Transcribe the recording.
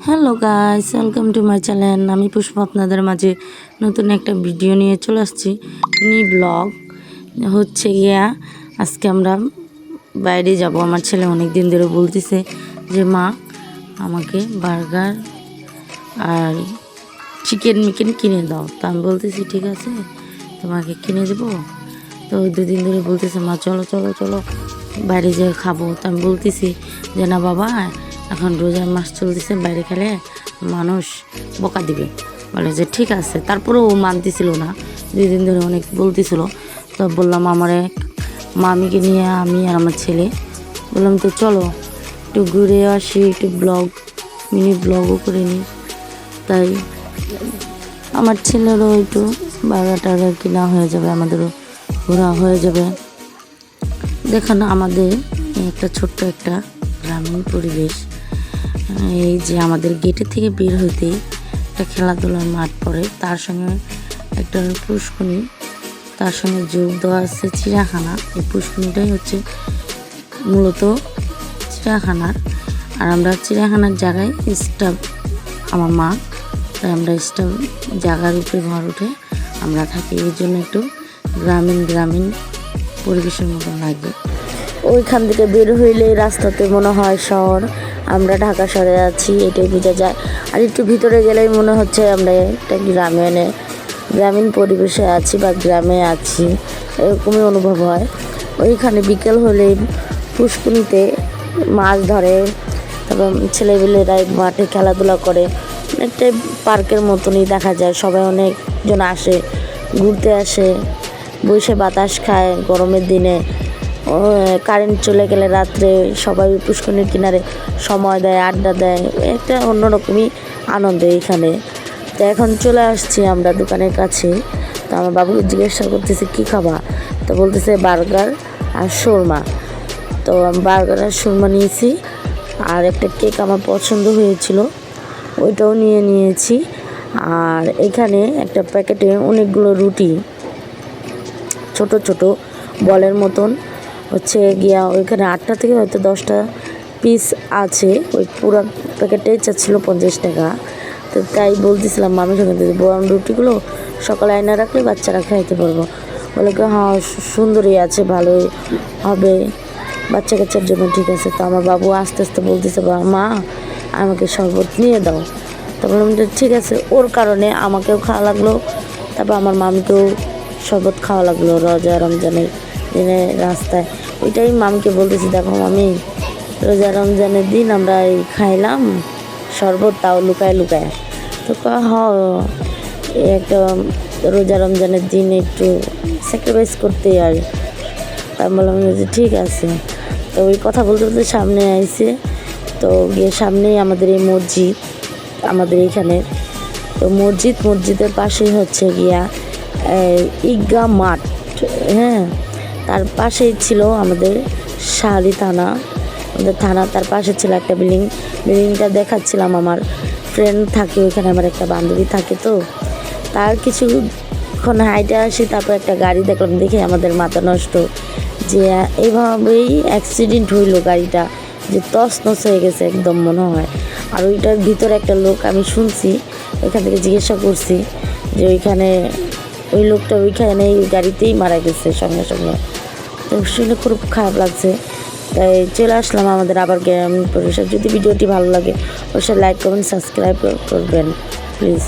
Hello guys, welcome to my channel. আমি পুষ্প আপনাদের মাঝে নতুন একটা ভিডিও নিয়ে চলে আসছি। মিনি ব্লগ হচ্ছে গিয়া আজকে আমরা বাইরে যাব। আমার ছেলে অনেক দিন ধরে বলতেছে যে মা আমাকে বার্গার আর চিকেন কিনে দাও। তো আমি বলতেছি ঠিক আছে তোমাকে কিনে দেবো। তো দুদিন ধরে বলতেছে মা চলো চলো চলো বাইরে যেয়ে খাবো। তো আমি বলতেছি যে না বাবা, এখন রোজার মাস চলতেছে, বাইরে খেলে মানুষ বকা দিবে। বলে যে ঠিক আছে, তারপরেও ও মানতেছিল না, 2 দিন ধরে অনেক বলতেছিল। তো বললাম আমার এক মামিকে নিয়ে আমি আর আমার ছেলে বললাম তো চলো একটু ঘুরে আসি, একটু মিনি ব্লগও করে নিই। তাই আমার ছেলেরও একটু বার্গার টার্গার কিনা হয়ে যাবে, আমাদেরও ঘোরা হয়ে যাবে। দেখুন আমাদের একটা ছোট্ট একটা গ্রামীণ পরিবেশ। এই যে আমাদের গেটের থেকে বের হইতে একটা খেলাধুলার মাঠ পড়ে, তার সঙ্গে একটা পুষ্করণী, তার সঙ্গে যোগ দেওয়া আছে চিড়িয়াখানা। এই পুষ্করণীটাই হচ্ছে মূলত চিড়িয়াখানার। আর আমরা চিড়িয়াখানার জায়গায় স্টাফ, আমার মা, তাই আমরা স্টাফ জায়গার উপরে ঘর উঠে আমরা থাকি। এই জন্য একটু গ্রামীণ পরিবেশের মতো লাগে। ওইখান থেকে বের হইলে রাস্তাতে মনে হয় শহর, আমরা ঢাকা শহরে আছি এটাই বোঝা যায়। আর একটু ভিতরে গেলেই মনে হচ্ছে আমরা একটা গ্রামীণ পরিবেশে আছি বা গ্রামে আছি, এরকমই অনুভব হয়। ওইখানে বিকেল হলে পুষ্করণীতে মাছ ধরে, তারপর ছেলেবেলেরা মাঠে খেলাধুলা করে, একটা পার্কের মতনই দেখা যায়। সবাই অনেকজন আসে, ঘুরতে আসে, বসে বাতাস খায়। গরমের দিনে কারেন্ট চলে গেলে রাত্রে সবাই পুষ্করণীর কিনারে সময় দেয়, আড্ডা দেয়, একটা অন্যরকমই আনন্দ এইখানে। তো এখন চলে আসছি আমরা দোকানের কাছে। তো আমার বাবুকে জিজ্ঞাসা করতেছে কী খাবা, তো বলতেছে বার্গার আর শর্মা। তো আমি বার্গার আর শর্মা নিয়েছি, আর একটা কেক আমার পছন্দ হয়েছিল, ওইটাও নিয়েছি। আর এখানে একটা প্যাকেটে অনেকগুলো রুটি, ছোট ছোট বলের মতন হচ্ছে গিয়া, ওইখানে 8টা থেকে হয়তো 10টা পিস আছে। ওই পুরো প্যাকেটটাই চাচ্ছিল 50 টাকা। তো তাই বলতেছিলাম মামির সঙ্গে বরং রুটিগুলো সকালে আয়না রাখলে বাচ্চারা খাইতে পারবো। বলে কি হ্যাঁ সুন্দরই আছে, ভালোই হবে, বাচ্চা কাচ্চার জন্য ঠিক আছে। তো আমার বাবু আস্তে আস্তে বলতেছে মা আমাকে শরবত নিয়ে দাও। তো বললাম যে ঠিক আছে। ওর কারণে আমাকেও খাওয়া লাগলো, তারপর আমার মামিকেও শরবত খাওয়া লাগলো রমজানের দিনে রাস্তায়। ওইটাই মামিকে বলতেছি দেখো মামি, রমজানের দিন আমরা এই খাইলাম শরবত, তাও লুকায় লুকায়। তো একটা রমজানের দিন একটু স্যাক্রিফাইস করতেই হয়। তাই বললাম যে ঠিক আছে। তো ওই কথা বলতে বলতে সামনে আইছে। তো গিয়ে সামনেই আমাদের এই মসজিদ, আমাদের এইখানে। তো মসজিদের পাশেই হচ্ছে গিয়া ঈদগাহ মাঠ। হ্যাঁ, তার পাশেই ছিল আমাদের শাহালি থানা, আমাদের থানা। তার পাশে ছিল একটা বিল্ডিংটা দেখাচ্ছিলাম। আমার ফ্রেন্ড থাকে ওইখানে, আমার একটা বান্ধবী থাকে। তো তার কিছুক্ষণ হাইটে আসি, তারপর একটা গাড়ি দেখলাম, দেখে আমাদের মাথা নষ্ট যে এইভাবেই অ্যাক্সিডেন্ট হইলো, গাড়িটা যে তছনছ হয়ে গেছে একদম মনে হয়। আর ওইটার ভিতরে একটা লোক আমি শুনছি, ওইখান থেকে জিজ্ঞাসা করছি যে ওই লোকটা ওইখানে গাড়িতেই মারা গেছে সঙ্গে সঙ্গে। তো শুনে খুব খারাপ লাগছে। তাই চলে আসলাম আমাদের আবার গ্রামীণ পরিবেশে। যদি ভিডিওটি ভালো লাগে অবশ্যই লাইক, কমেন্ট, সাবস্ক্রাইব করবেন প্লিজ।